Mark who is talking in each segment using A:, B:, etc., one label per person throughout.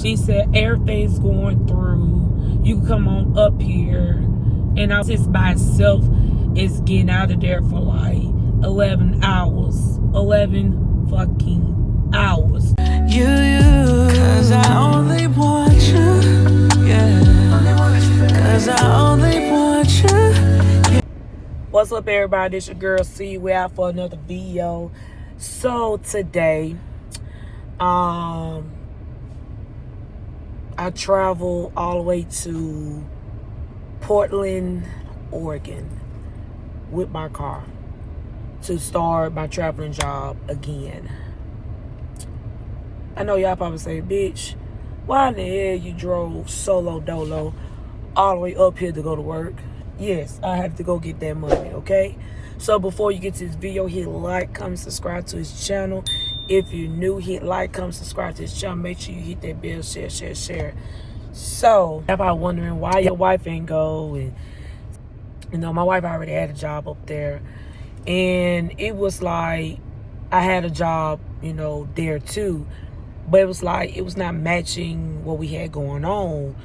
A: She said everything's going through. You can come on up here. And I just by itself is getting out of there for like 11 hours. 11 fucking hours.
B: Cause I only want you. Yeah. Cause I only want you.
A: What's up, everybody? It's your girl C. We're out for another video. So today, I travel all the way to Portland, Oregon with my car to start my traveling job again. I know y'all probably say, bitch, why in the hell you drove solo dolo all the way up here to go to work? Yes, I have to go get that money, okay? So before you get to this video, hit like, comment, subscribe to his channel. If you're new, hit like, comment, subscribe to his channel. Make sure you hit that bell, share. So, y'all probably wondering why your wife ain't go. And, you know, my wife already had a job up there. And it was like, I had a job, you know, there too. But it was like, it was not matching what we had going on.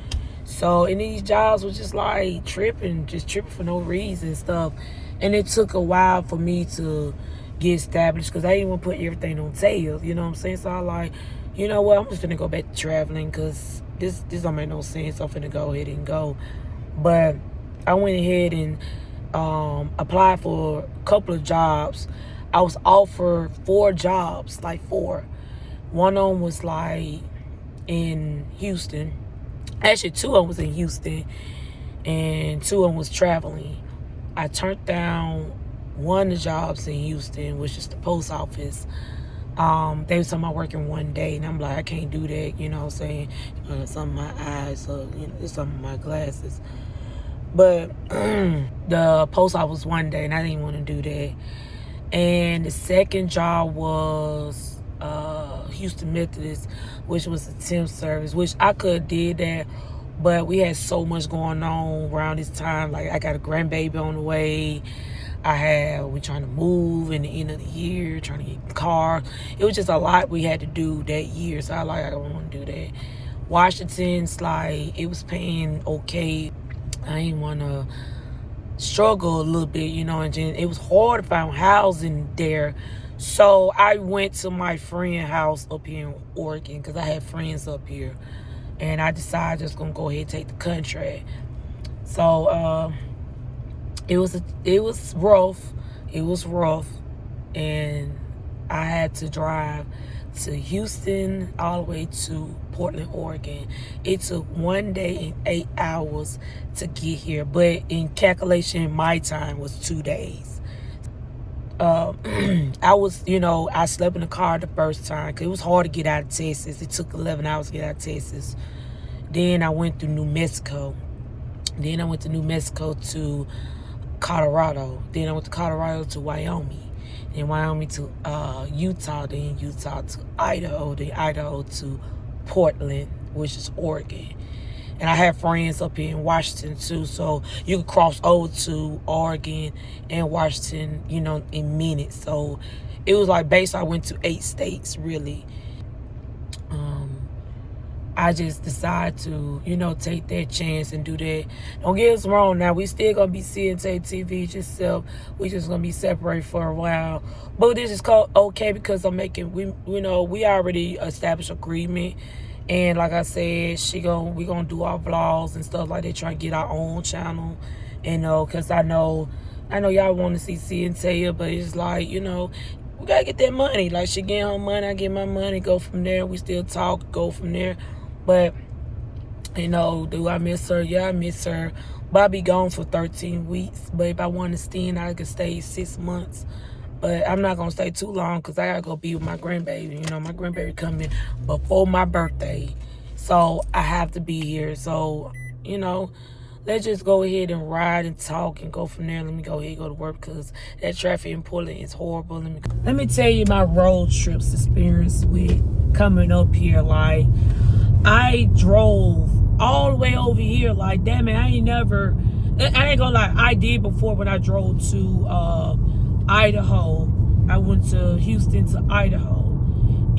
A: So, and these jobs was just like tripping for no reason and stuff. And it took a while for me to get established because I didn't want to put everything on tails, you know what I'm saying? So I like, you know what, I'm just finna go back to traveling because this don't make no sense. I'm finna go ahead and go. But I went ahead and applied for a couple of jobs. I was offered 4 jobs, like 4. One of them was like in Houston. Actually, 2 of them was in Houston, and 2 of them was traveling. I turned down one of the jobs in Houston, which is the post office. They was talking about working one day, and I'm like, I can't do that, you know what I'm saying? Some of my eyes, you know, it's some of my glasses. But the post office one day, and I didn't want to do that. And the second job was Houston Methodist, which was a temp service, which I could have did that, but we had so much going on around this time. Like, I got a grandbaby on the way. We trying to move in the end of the year, trying to get a car. It was just a lot we had to do that year, so I don't want to do that. Washington's like, it was paying okay. I didn't want to struggle a little bit, you know, and then it was hard to find housing there. So I went to my friend's house up here in Oregon because I had friends up here. And I decided just going to go ahead and take the contract. So it was rough. It was rough. And I had to drive to Houston all the way to Portland, Oregon. It took 1 day and 8 hours to get here. But in calculation, my time was 2 days. I slept in the car the first time because it was hard to get out of Texas. It took 11 hours to get out of Texas. Then I went through New Mexico. Then I went to New Mexico to Colorado. Then I went to Colorado to Wyoming. Then Wyoming to Utah. Then Utah to Idaho. Then Idaho to Portland, which is Oregon. And I have friends up here in Washington too, so you can cross over to Oregon and Washington, you know, in minutes. So it was like basically I went to 8 states really. I just decided to, you know, take that chance and do that. Don't get us wrong now, we still gonna be seeing TV just self. We just gonna be separated for a while. But this is called okay because we already established agreement. And like I said, we gonna do our vlogs and stuff like that, trying to get our own channel, you know, because I know y'all want to see Taya, but it's like, you know, we gotta get that money. Like, she get her money, I get my money, go from there. We still talk, go from there. But, you know, do I miss her? Yeah, I miss her. But I'll be gone for 13 weeks. But if I want to stay, I could stay 6 months. But I'm not going to stay too long because I got to go be with my grandbaby. You know, my grandbaby coming before my birthday. So I have to be here. So, you know, let's just go ahead and ride and talk and go from there. Let me go ahead and go to work because that traffic in Portland is horrible. Let me tell you my road trips experience with coming up here. Like, I drove all the way over here. Like, damn it, I ain't gonna lie, I did before when I drove to Idaho. I went to Houston to Idaho.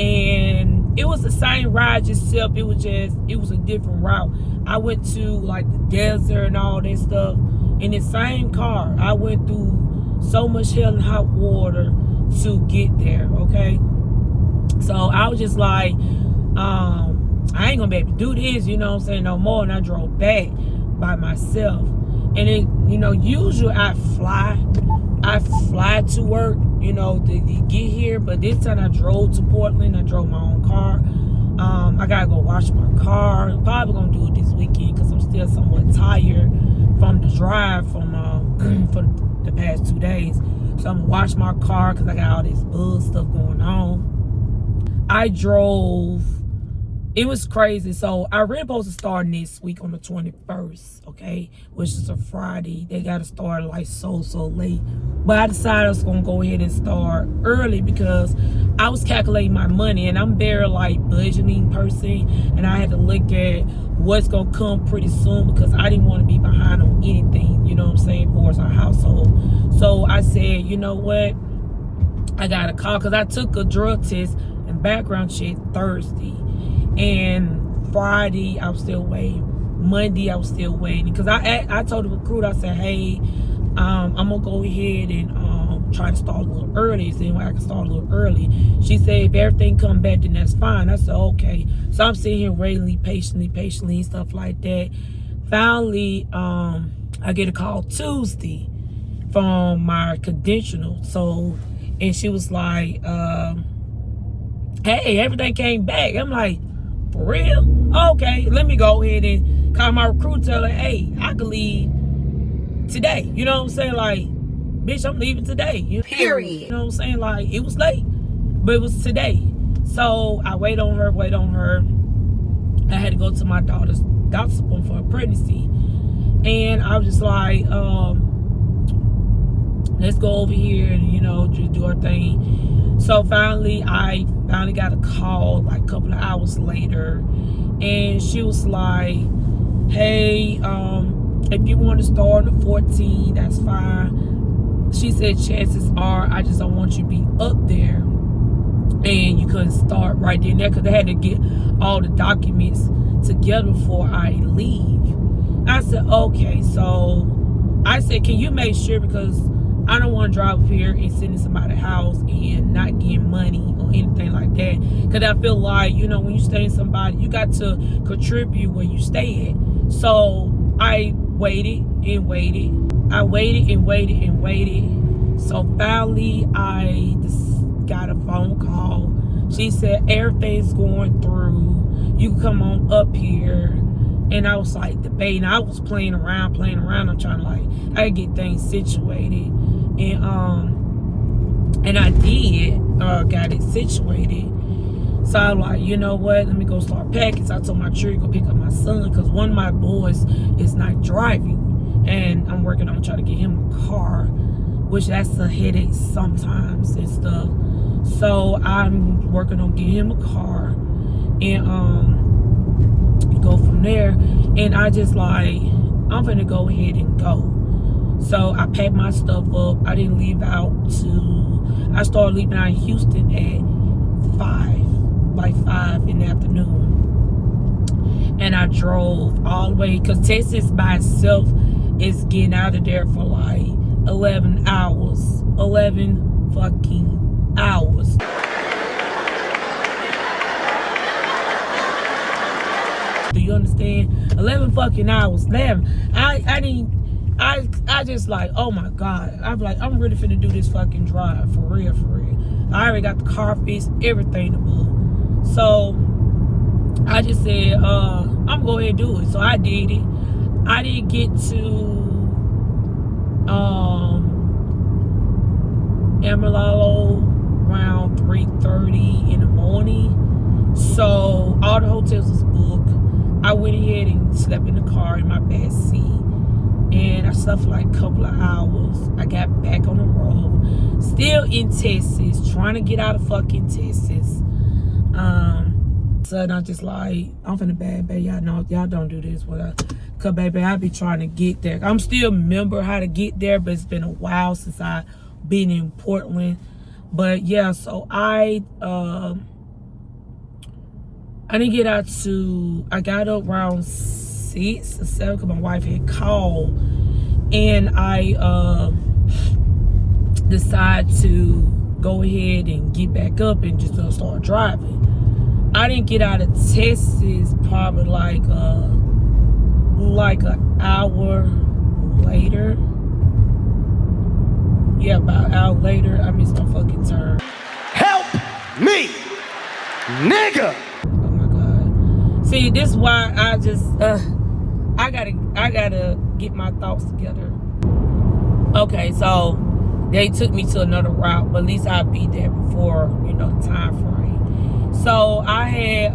A: And it was the same ride itself. It was a different route. I went to like the desert and all that stuff in the same car. I went through so much hell and hot water to get there, okay? So I was just like, I ain't gonna be able to do this, you know what I'm saying, no more. And I drove back by myself. And then, you know, usually I fly to work, you know, to get here. But this time I drove to Portland. I drove my own car. I gotta go wash my car. I'm probably gonna do it this weekend because I'm still somewhat tired from the drive from for the past 2 days. So I'm gonna wash my car because I got all this bug stuff going on. I drove. It was crazy. So I really supposed to start next week on the 21st, okay, which is a Friday. They got to start like so late. But I decided I was going to go ahead and start early because I was calculating my money, and I'm very like budgeting person, and I had to look at what's going to come pretty soon because I didn't want to be behind on anything, you know what I'm saying, for our household. So I said, you know what, I got to call because I took a drug test and background check Thursday. And Friday, I was still waiting. Monday, I was still waiting. Because I told the recruiter, I said, hey, I'm going to go ahead and try to start a little early. See if I can start a little early. She said, if everything come back, then that's fine. I said, okay. So I'm sitting here waiting patiently, and stuff like that. Finally, I get a call Tuesday from my credential. So, and she was like, hey, everything came back. I'm like, for real? Okay, let me go ahead and call my recruiter, tell her, hey, I can leave today. You know what I'm saying? Like, bitch, I'm leaving today. Period. You know what I'm saying? Like, it was late, but it was today. So I wait on her. I had to go to my daughter's doctor's appointment for a pregnancy. And I was just like, let's go over here and, you know, just do our thing. So finally, I got a call like a couple of hours later, and she was like, hey, if you want to start on the 14th, that's fine. She said chances are I just don't want you to be up there and you couldn't start right there and there because they had to get all the documents together before I leave. I said, okay. So I said, can you make sure, because I don't want to drive up here and sit in somebody's house and not get money or anything like that. Because I feel like, you know, when you stay in somebody, you got to contribute where you stay at. So I waited and waited. I waited and waited and waited. So finally, I just got a phone call. She said, everything's going through. You can come on up here. And I was like debating. I was playing around. I'm trying to like, I get things situated. And I did got it situated. So I'm like, you know what, let me go start packing. So I told my children to go pick up my son because one of my boys is not driving, and I'm working on trying to get him a car, which that's a headache sometimes and stuff. So I'm working on getting him a car and go from there. And I just like, I'm gonna go ahead and go. So I packed my stuff up. I didn't leave out I started leaving out in Houston at 5 in the afternoon. And I drove all the way, because Texas by itself is getting out of there for like 11 hours. 11 fucking hours. Do you understand? 11 fucking hours. 11. I just like, oh my God. I'm like, I'm ready finna do this fucking drive. For real. I already got the car fixed, everything to book. So I just said, I'm gonna go ahead and do it. So I did it. I didn't get to Amarillo around 3:30 in the morning. So all the hotels was booked. I went ahead and slept in the car in my back seat. And I slept for like a couple of hours. I got back on the road. Still in Texas. Trying to get out of fucking Texas. So I'm just like, I'm finna bad, baby. Y'all know, y'all don't do this. Cause baby, I be trying to get there. I'm still remember how to get there, but it's been a while since I been in Portland. But yeah, so I I didn't get out I got up around 6 or 7 because my wife had called, and I decided to go ahead and get back up and just start driving. I didn't get out of Texas probably like an hour later. Yeah, about an hour later. I missed my fucking turn.
C: Help me, nigga!
A: Oh my God. See, this is why I just I gotta get my thoughts together. Okay, so they took me to another route, but at least I'll be there before, you know, the time frame. So I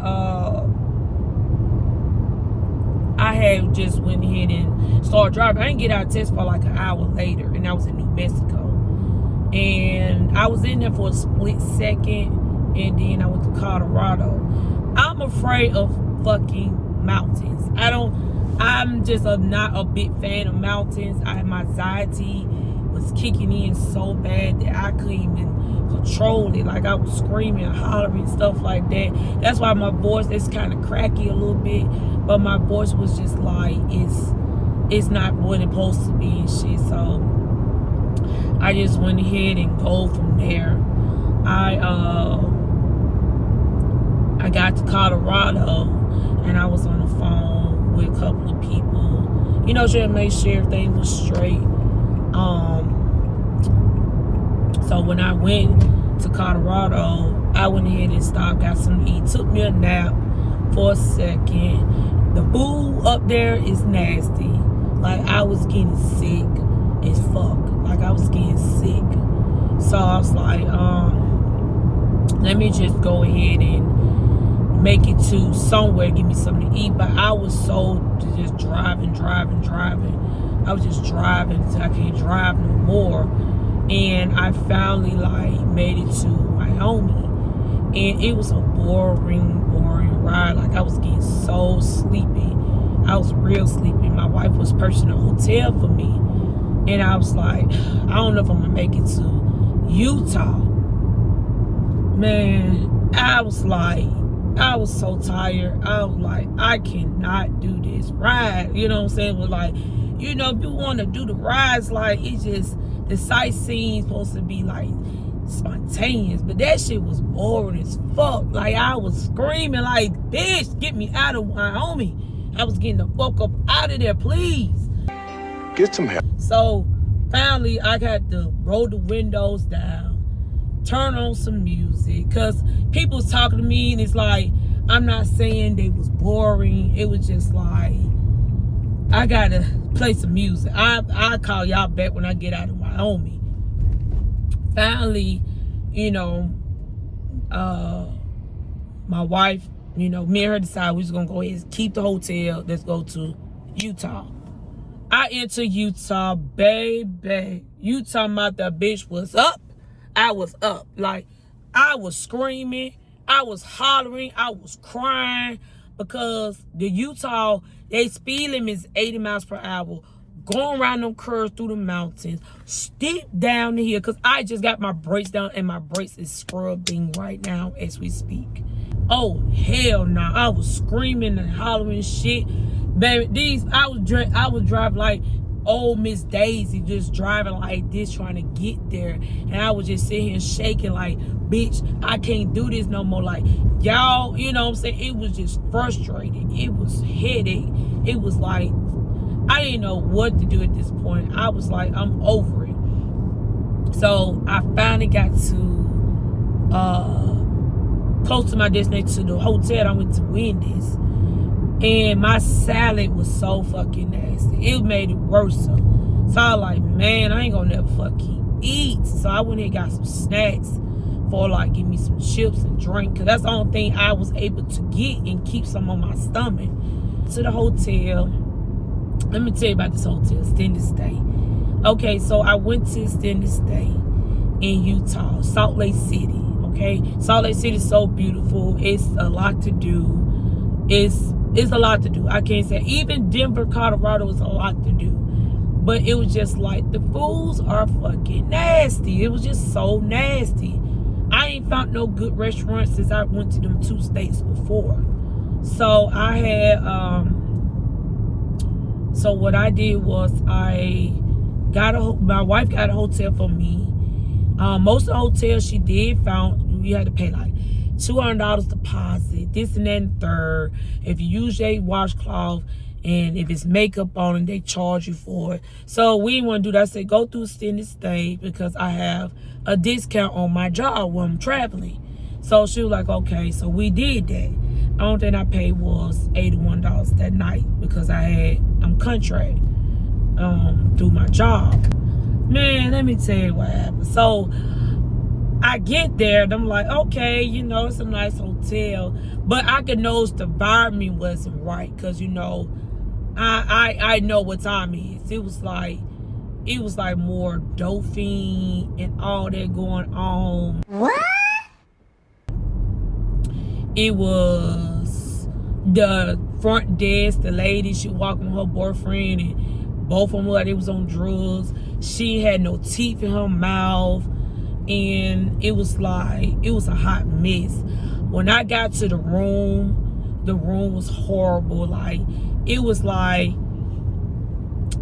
A: had just went ahead and started driving. I didn't get out of Texas for like an hour later, and I was in New Mexico. And I was in there for a split second, and then I went to Colorado. I'm afraid of fucking mountains. I'm just not a big fan of mountains. My anxiety was kicking in so bad that I couldn't even control it. Like I was screaming and hollering, stuff like that. That's why my voice is kind of cracky a little bit, but my voice was just like, it's not what it's supposed to be and shit. So I just went ahead and go from there. I got to Colorado, and I was on the phone with a couple of people, you know, trying to make sure everything was straight. So when I went to Colorado, I went ahead and stopped, got something to eat, took me a nap for a second. The food up there is nasty. Like I was getting sick as fuck. Like I was getting sick. So I was like, let me just go ahead and make it to somewhere, give me something to eat. But I was so just driving. I was just driving till I can't drive no more. And I finally like made it to Wyoming. And it was a boring ride. Like I was getting so sleepy. I was real sleepy. My wife was purchasing a hotel for me. And I was like, I don't know if I'm gonna make it to Utah. Man, I was so tired. I was like, I cannot do this ride. You know what I'm saying? But like, you know, if you want to do the rides, like it's just the sightseeing supposed to be like spontaneous, but that shit was boring as fuck. Like I was screaming like, bitch, get me out of Wyoming. I was getting the fuck up out of there, please.
C: Get some help.
A: So finally I got to roll the windows down, turn on some music, because people was talking to me, and it's like, I'm not saying they was boring. It was just like, I gotta play some music. I'll call y'all back when I get out of Wyoming. Finally, you know, my wife, you know, me and her decided we was gonna go ahead and keep the hotel. Let's go to Utah. I enter Utah, baby. You talking about the bitch was up? I was up. Like, I was screaming. I was hollering. I was crying. Because the Utah, they speed limit is 80 miles per hour. Going around them curves through the mountains. Steep down the hill. Because I just got my brakes down, and my brakes is scrubbing right now as we speak. Oh, hell no. I was screaming and hollering shit. Baby, I was driving like old Miss Daisy, just driving like this, trying to get there. And I was just sitting here shaking like, bitch, I can't do this no more. Like, y'all, you know what I'm saying? It was just frustrating. It was headache. It was like, I didn't know what to do at this point. I was like, I'm over it. So I finally got to close to my destination, to the hotel. I went to Wendy's. And my salad was so fucking nasty. It made it worse. So I was like, man, I ain't gonna never fucking eat. So I went and got some snacks for like, give me some chips and drink. Cause that's the only thing I was able to get and keep some on my stomach. To the hotel. Let me tell you about this hotel, extended stay. Okay, so I went to extended stay in Utah, Salt Lake City. Okay, Salt Lake City is so beautiful. It's a lot to do. It's a lot to do. I can't say. Even Denver, Colorado is a lot to do. But it was just like, the foods are fucking nasty. It was just so nasty. I ain't found no good restaurants since I went to them 2 states before. So I had so what I did was my wife got a hotel for me. Most of the hotels she did found you had to pay like $200 deposit, this and that and third. If you use a washcloth and if it's makeup on it, they charge you for it. So we didn't want to do that. I said go through extended stay because I have a discount on my job when I'm traveling. So she was like, okay, so we did that. The only thing I paid was $81 that night because I'm contract through my job. Man, let me tell you what happened. So I get there and I'm like, okay, you know, it's a nice hotel, but I could notice the environment wasn't right because, you know, I know what time it is. It was like more dolphin and all that going on.
D: What?
A: It was the front desk, the lady, she walked with her boyfriend and both of them like they was on drugs. She had no teeth in her mouth and it was a hot mess. When I got to the room was horrible. Like, it was like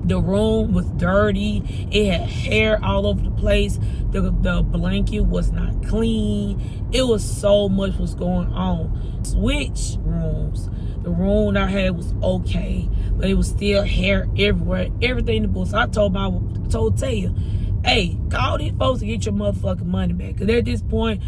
A: the room was dirty. It had hair all over the place. The blanket was not clean. It was so much was going on. Switch rooms. The room I had was okay, but it was still hair everywhere, everything in the booth. So I told Taya, hey, call these folks to get your motherfucking money back. Because at this point,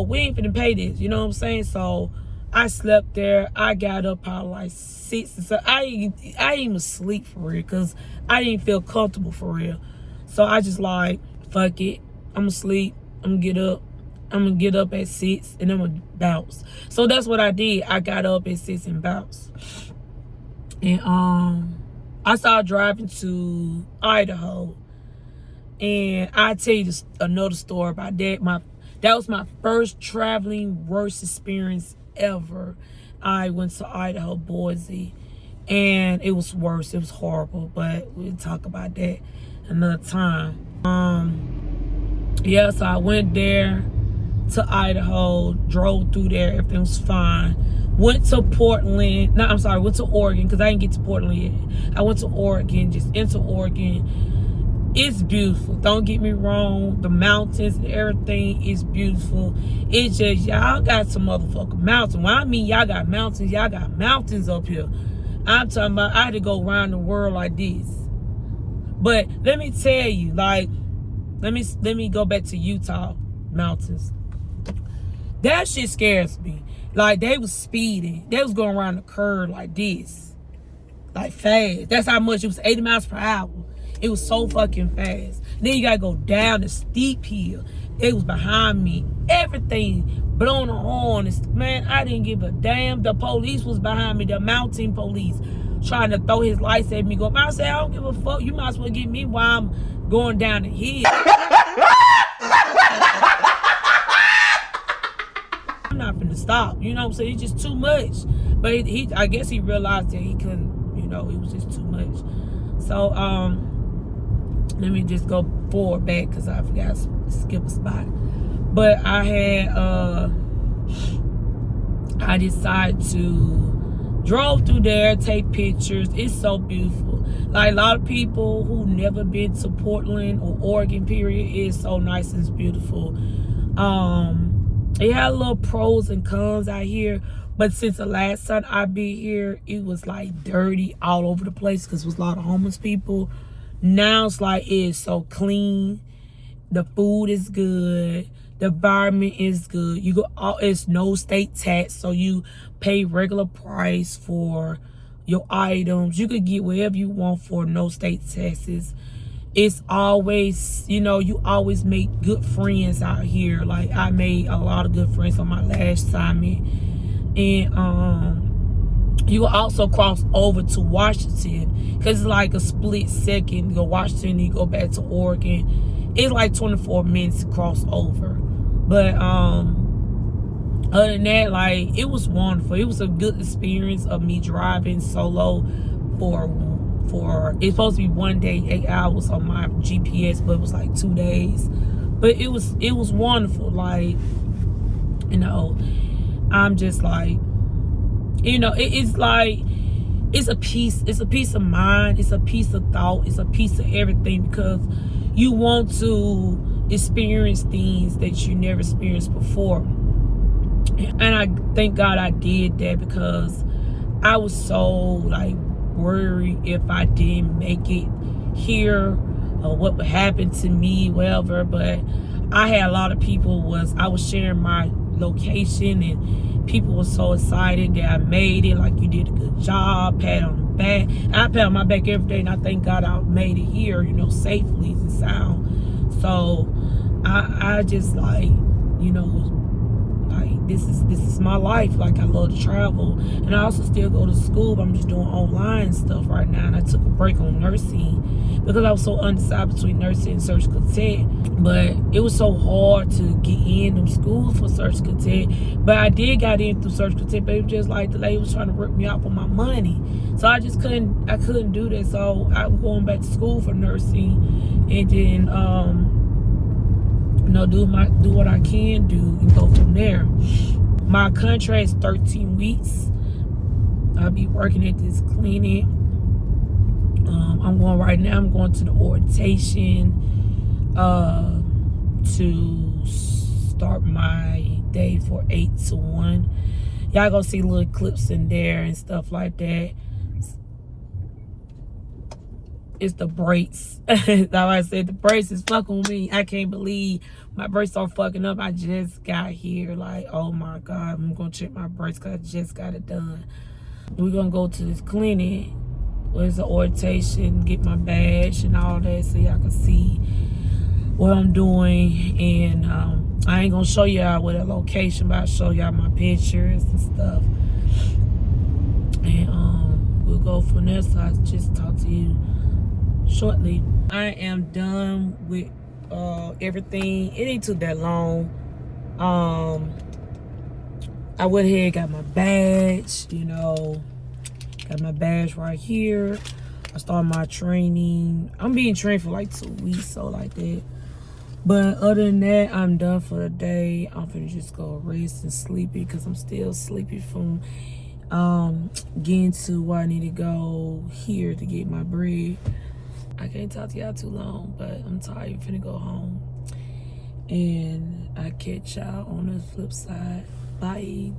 A: we ain't finna pay this. You know what I'm saying? So I slept there. I got up probably like 6. So I didn't even sleep for real because I didn't feel comfortable for real. So I just like, fuck it. I'm gonna sleep. I'm gonna get up. I'm gonna get up at 6 and I'm gonna bounce. So that's what I did. I got up at 6 and bounced. And I started driving to Idaho. And I tell you another story about that. That was my first traveling worst experience ever. I went to Idaho, Boise, and it was worse. It was horrible, but we'll talk about that another time. Yeah, so I went there to Idaho, drove through there, everything was fine. Went to Oregon, because I didn't get to Portland yet. I went to Oregon, just into Oregon. It's beautiful, don't get me wrong. The mountains and everything is beautiful. It's just, y'all got some motherfucking mountains. When I mean y'all got mountains up here. I'm talking about I had to go around the world like this. But let me tell you, like, let me go back to Utah mountains. That shit scares me. Like, they was speeding. They was going around the curve like this. Like, fast. That's how much. It was 80 miles per hour. It was so fucking fast. Then you gotta go down the steep hill. They was behind me. Everything. Blowing the horn. Man, I didn't give a damn. The police was behind me. The mountain police. Trying to throw his lights at me. I said, I don't give a fuck. You might as well get me while I'm going down the hill. I'm not finna stop. You know what I'm saying? It's just too much. But I guess he realized that he couldn't, you know, it was just too much. So, let me just go forward back because I forgot to skip a spot. But I decided to drove through there, take pictures. It's so beautiful. Like, a lot of people who never been to Portland or Oregon, period, is so nice and it's beautiful. It had a little pros and cons out here, but since the last time I been here, it was like dirty all over the place because there was a lot of homeless people. Now it's like it's so clean. The food is good. The environment is good. It's no state tax, so you pay regular price for your items. You could get whatever you want for no state taxes. It's always, you know, you always make good friends out here. Like, I made a lot of good friends on my last assignment. And you will also cross over to Washington because it's like a split second. You go Washington, you go back to Oregon. It's like 24 minutes to cross over. But other than that, like, it was wonderful. It was a good experience of me driving solo for it's supposed to be 1 day, 8 hours on my GPS, but it was like 2 days. But it was wonderful. Like, you know, I'm just like, You know, it's like, it's a peace of mind, it's a piece of thought, it's a piece of everything, because you want to experience things that you never experienced before. And I thank God I did that, because I was so like worried if I didn't make it here or what would happen to me, whatever. But I had a lot of people I was sharing my location, and people were so excited that I made it, like, you did a good job, pat on the back. And I pat on my back every day, and I thank God I made it here, you know, safely and sound. So I just, like, you know, like, this is my life. Like, I love to travel, and I also still go to school, but I'm just doing online stuff right now. And I took a break on nursing because I was so undecided between nursing and surgical tech. But it was so hard to get in them schools for surgical tech. But I did got in through surgical tech, but it was just like the lady was trying to rip me out for my money. So I just couldn't do that. So I'm going back to school for nursing, and then you know, do what I can do and go from there. My contract is 13 weeks. I'll be working at this clinic. I'm going to the orientation to start my day for 8 to 1. Y'all gonna see little clips in there and stuff like that. It's the brakes. Like I said, the brakes is fucking with me. I can't believe my brakes are fucking up. I just got here. Like, oh my God, I'm gonna check my brakes because I just got it done. We're gonna go to this clinic where it's an orientation, get my badge and all that, so y'all can see what I'm doing. And I ain't gonna show y'all with a location, but I'll show y'all my pictures and stuff. And we'll go from there. So I'll just talk to you shortly. I am done with everything. It ain't took that long. I went ahead, got my badge, you know, got my badge right here. I started my training. I'm being trained for like 2 weeks, so like that. But other than that, I'm done for the day. I'm gonna just go rest and sleep because I'm still sleepy from getting to where I need to go here to get my bread. I can't talk to y'all too long, but I'm tired. I'm finna go home. And I catch y'all on the flip side. Bye.